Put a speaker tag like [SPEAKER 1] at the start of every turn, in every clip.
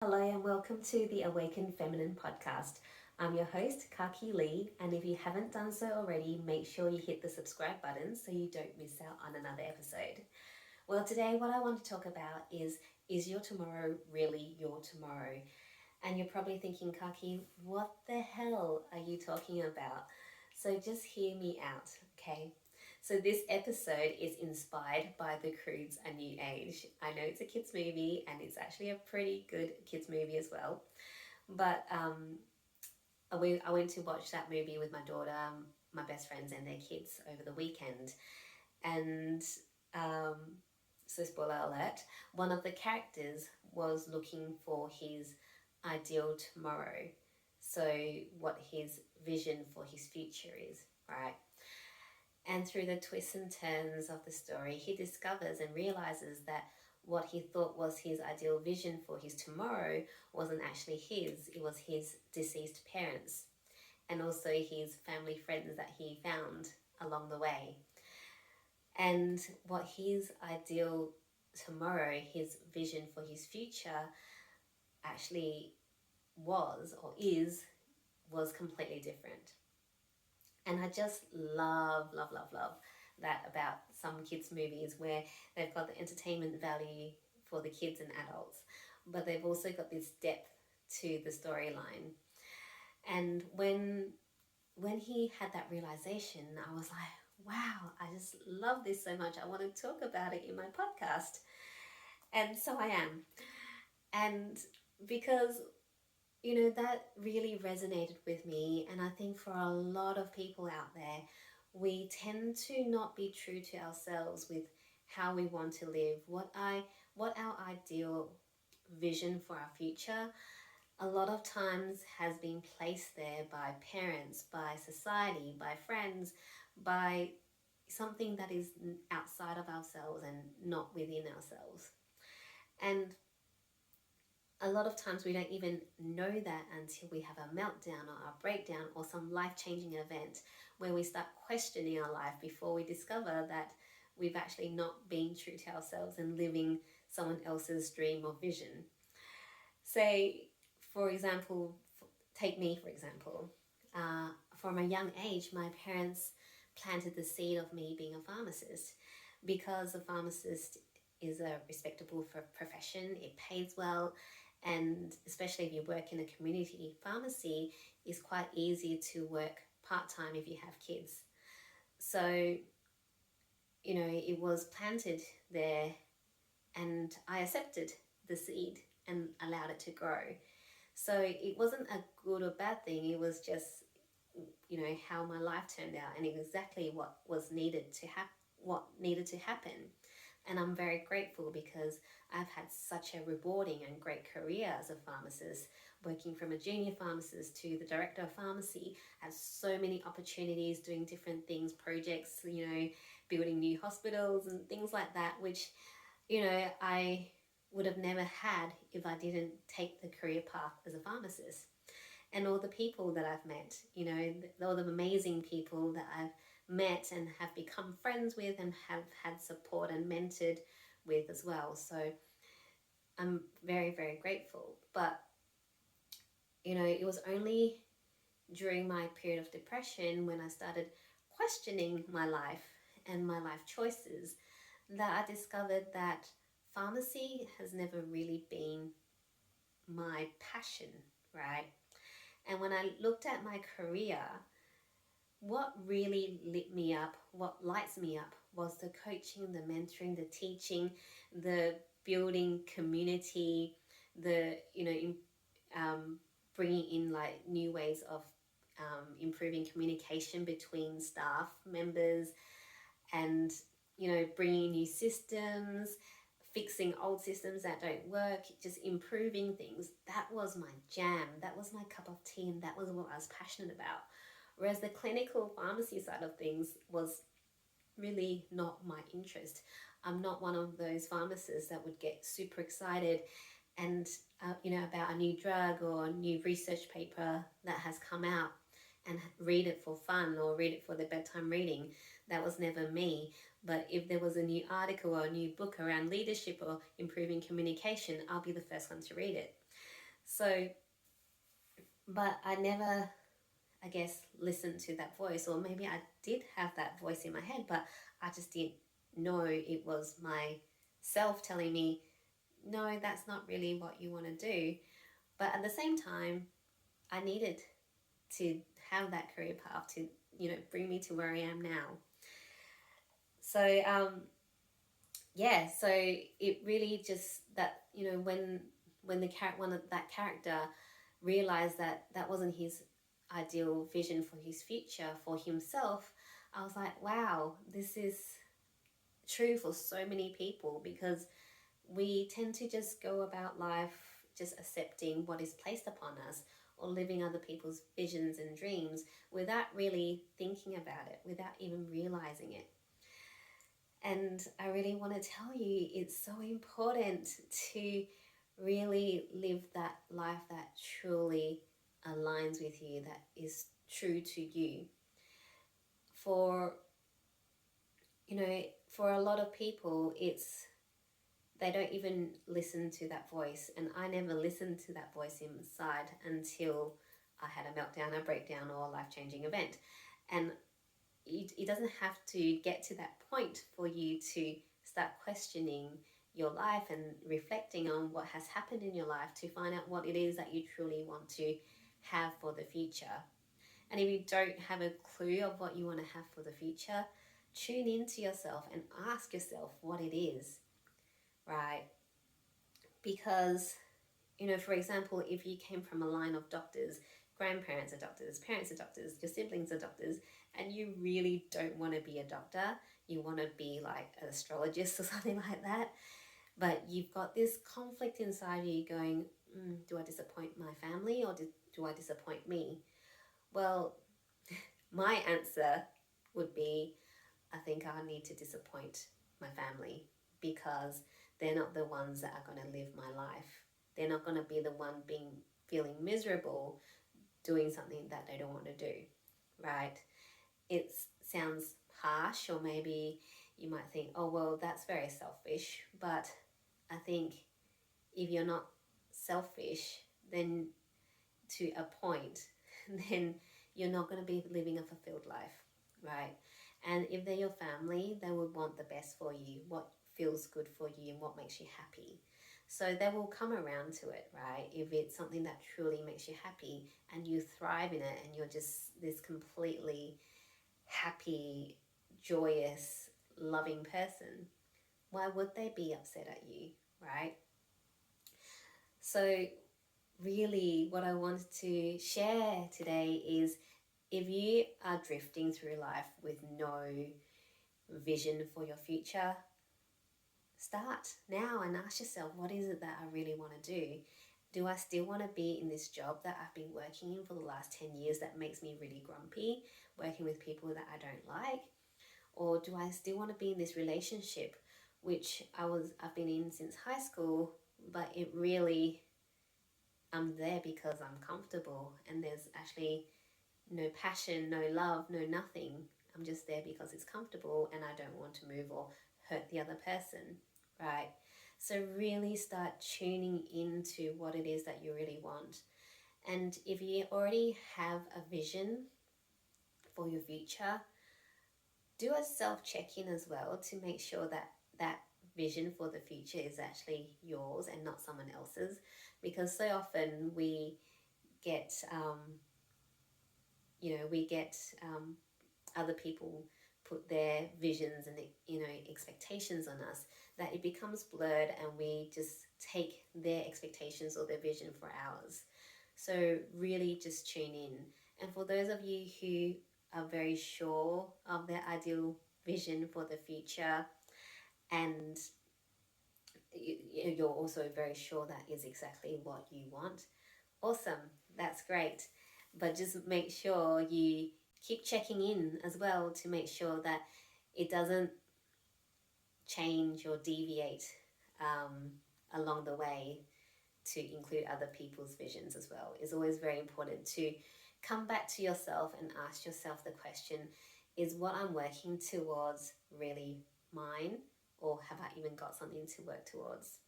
[SPEAKER 1] Hello and welcome to the Awakened Feminine podcast. I'm your host, KaKi Lee, and if you haven't done so already, make sure you hit the subscribe button so you don't miss out on another episode. Well, today what I want to talk about is your tomorrow really your tomorrow? And you're probably thinking, KaKi, what the hell are you talking about? So just hear me out, okay? So this episode is inspired by The Croods: A New Age. I know it's a kids movie and it's actually a pretty good kids movie as well. But I went to watch that movie with my daughter, my best friends and their kids over the weekend. And um, so spoiler alert, one of the characters was looking for his ideal tomorrow. So what his vision for his future is, right? And through the twists and turns of the story, he discovers and realizes that what he thought was his ideal vision for his tomorrow wasn't actually his, it was his deceased parents and also his family friends that he found along the way. And what his ideal tomorrow, his vision for his future, actually was or is, was completely different. And I just love that about some kids' movies where they've got the entertainment value for the kids and adults, but they've also got this depth to the storyline. And when he had that realization, I was like, wow, I just love this so much. I want to talk about it in my podcast. And so I am. And because that really resonated with me. And I think for a lot of people out there, we tend to not be true to ourselves with how we want to live, what our ideal vision for our future a lot of times has been placed there by parents, by society, by friends, by something that is outside of ourselves and not within ourselves. And a lot of times we don't even know that until we have a meltdown or a breakdown or some life-changing event where we start questioning our life before we discover that we've actually not been true to ourselves and living someone else's dream or vision. Say, for example, take me for example. From a young age, my parents planted the seed of me being a pharmacist because a pharmacist is a respectable profession, it pays well, and especially if you work in a community pharmacy, it's quite easy to work part-time if you have kids. So, it was planted there and I accepted the seed and allowed it to grow. So it wasn't a good or bad thing, it was just, how my life turned out and exactly what needed to happen. And I'm very grateful because I've had such a rewarding and great career as a pharmacist, working from a junior pharmacist to the director of pharmacy. I have so many opportunities doing different things, projects, building new hospitals and things like that, which, I would have never had if I didn't take the career path as a pharmacist. And all the people that I've met, all the amazing people that I've met and have become friends with and have had support and mentored with as well. So I'm very, very grateful. But, it was only during my period of depression when I started questioning my life and my life choices that I discovered that pharmacy has never really been my passion, right? And when I looked at my career, what really lit me up, what lights me up, was the coaching, the mentoring, the teaching, the building community, the bringing in like new ways of improving communication between staff members, and bringing new systems, fixing old systems that don't work, just improving things. That was my jam, that was my cup of tea, and that was what I was passionate about. Whereas the clinical pharmacy side of things was really not my interest. I'm not one of those pharmacists that would get super excited and about a new drug or a new research paper that has come out and read it for fun or read it for the bedtime reading. That was never me. But if there was a new article or a new book around leadership or improving communication, I'll be the first one to read it. So, but I never, I guess, listened to that voice, or maybe I did have that voice in my head, but I just didn't know it was my self telling me, no, that's not really what you want to do. But at the same time, I needed to have that career path to, bring me to where I am now. So, yeah, so it really just that, when that character realized that that wasn't his ideal vision for his future for himself, I was like, wow, this is true for so many people, because we tend to just go about life just accepting what is placed upon us, or living other people's visions and dreams without really thinking about it, without even realizing it. And I really want to tell you, it's so important to really live that life that truly aligns with you, that is true to you. For, for a lot of people, they don't even listen to that voice. And I never listened to that voice inside until I had a meltdown, a breakdown, or a life-changing event. And it doesn't have to get to that point for you to start questioning your life and reflecting on what has happened in your life to find out what it is that you truly want to have for the future. And if you don't have a clue of what you want to have for the future, tune into yourself and ask yourself what it is, right? Because, for example, if you came from a line of doctors, grandparents are doctors, parents are doctors, your siblings are doctors, and you really don't want to be a doctor, you want to be like an astrologist or something like that, but you've got this conflict inside you going, do I disappoint my family, or do I disappoint me? Well, my answer would be, I think I need to disappoint my family, because they're not the ones that are going to live my life. They're not going to be the one feeling miserable doing something that they don't want to do, right? It sounds harsh, or maybe you might think, oh, well, that's very selfish. But I think if you're not selfish, then to a point, then you're not going to be living a fulfilled life, right? And if they're your family, they would want the best for you, what feels good for you and what makes you happy. So they will come around to it, right? If it's something that truly makes you happy and you thrive in it, and you're just this completely happy, joyous, loving person, why would they be upset at you, right? So really what I wanted to share today is, if you are drifting through life with no vision for your future, start now and ask yourself, what is it that I really want to do? Do I still want to be in this job that I've been working in for the last 10 years that makes me really grumpy, working with people that I don't like? Or do I still want to be in this relationship, which I've been in since high school, but it really, I'm there because I'm comfortable, and there's actually no passion, no love, no nothing. I'm just there because it's comfortable and I don't want to move or hurt the other person, right? So really start tuning into what it is that you really want. And if you already have a vision for your future, do a self-check-in as well to make sure that that vision for the future is actually yours and not someone else's. Because so often we get other people put their visions and expectations on us, that it becomes blurred and we just take their expectations or their vision for ours. So really just tune in. And for those of you who are very sure of their ideal vision for the future, and you're also very sure that is exactly what you want, awesome, that's great. But just make sure you keep checking in as well to make sure that it doesn't change or deviate along the way to include other people's visions as well. It's always very important to come back to yourself and ask yourself the question, is what I'm working towards really mine, or have I even got something to work towards?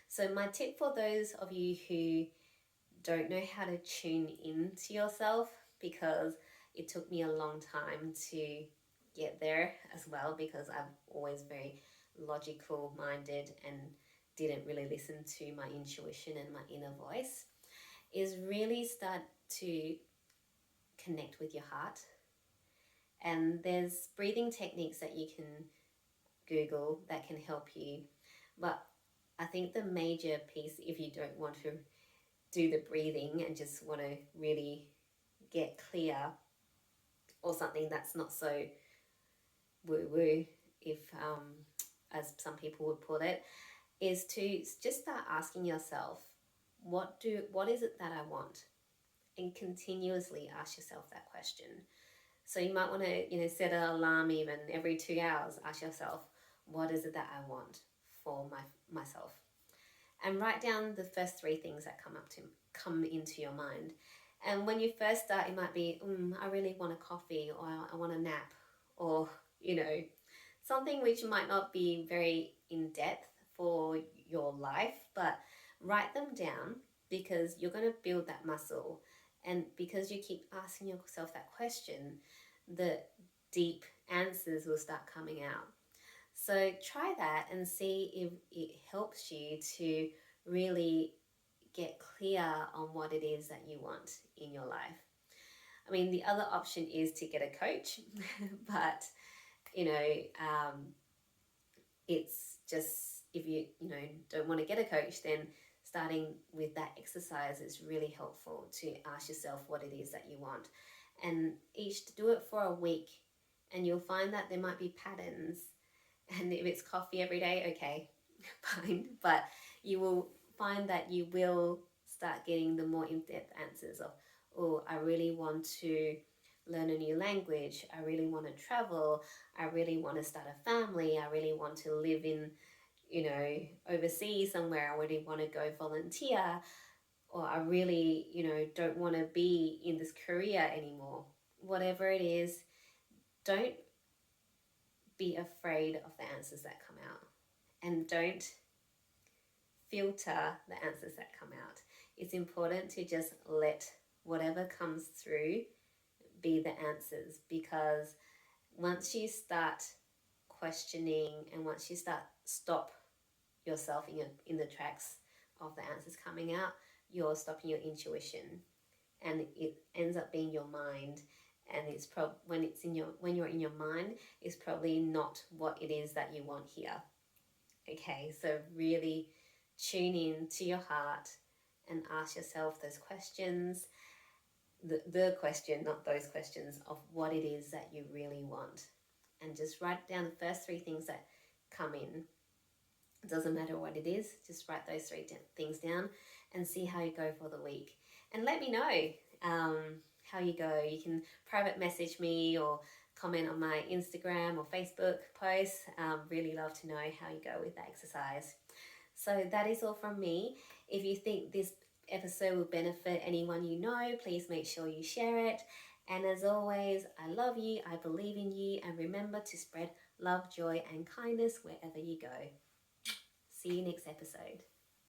[SPEAKER 1] So my tip for those of you who don't know how to tune in to yourself, because it took me a long time to get there as well, because I'm always very logical minded and didn't really listen to my intuition and my inner voice, is really start to connect with your heart. And there's breathing techniques that you can Google that can help you. But I think the major piece, if you don't want to do the breathing and just want to really get clear, or something that's not so woo woo, if as some people would put it, is to just start asking yourself, what is it that I want? And continuously ask yourself that question. So you might want to, set an alarm even every 2 hours. Ask yourself, what is it that I want for myself? And write down the first 3 things that come into your mind. And when you first start, it might be, I really want a coffee, or I want a nap, or something which might not be very in depth for your life, but write them down, because you're going to build that muscle. And because you keep asking yourself that question, the deep answers will start coming out. So try that and see if it helps you to really get clear on what it is that you want in your life. I mean, the other option is to get a coach, but it's just, if you don't want to get a coach, then starting with that exercise is really helpful to ask yourself what it is that you want. And do it for a week, and you'll find that there might be patterns. And if it's coffee every day, okay, fine. But you will find that you will start getting the more in-depth answers of, oh, I really want to learn a new language. I really want to travel. I really want to start a family. I really want to live in, overseas somewhere. I really want to go volunteer. Or I really, don't want to be in this career anymore. Whatever it is, don't be afraid of the answers that come out. And don't filter the answers that come out. It's important to just let whatever comes through be the answers, because once you start questioning, and once you stop yourself in the tracks of the answers coming out, you're stopping your intuition, and it ends up being your mind. And it's when you're in your mind, it's probably not what it is that you want here. Okay, so really tune in to your heart and ask yourself those questions. The question, not those questions, of what it is that you really want. And just write down the first 3 things that come in. It doesn't matter what it is, just write those 3 things down and see how you go for the week. And let me know how you go. You can private message me or comment on my Instagram or Facebook posts. Really love to know how you go with that exercise. So that is all from me. If you think this episode will benefit anyone you know, please make sure you share it. And as always, I love you, I believe in you, and remember to spread love, joy, and kindness wherever you go. See you next episode.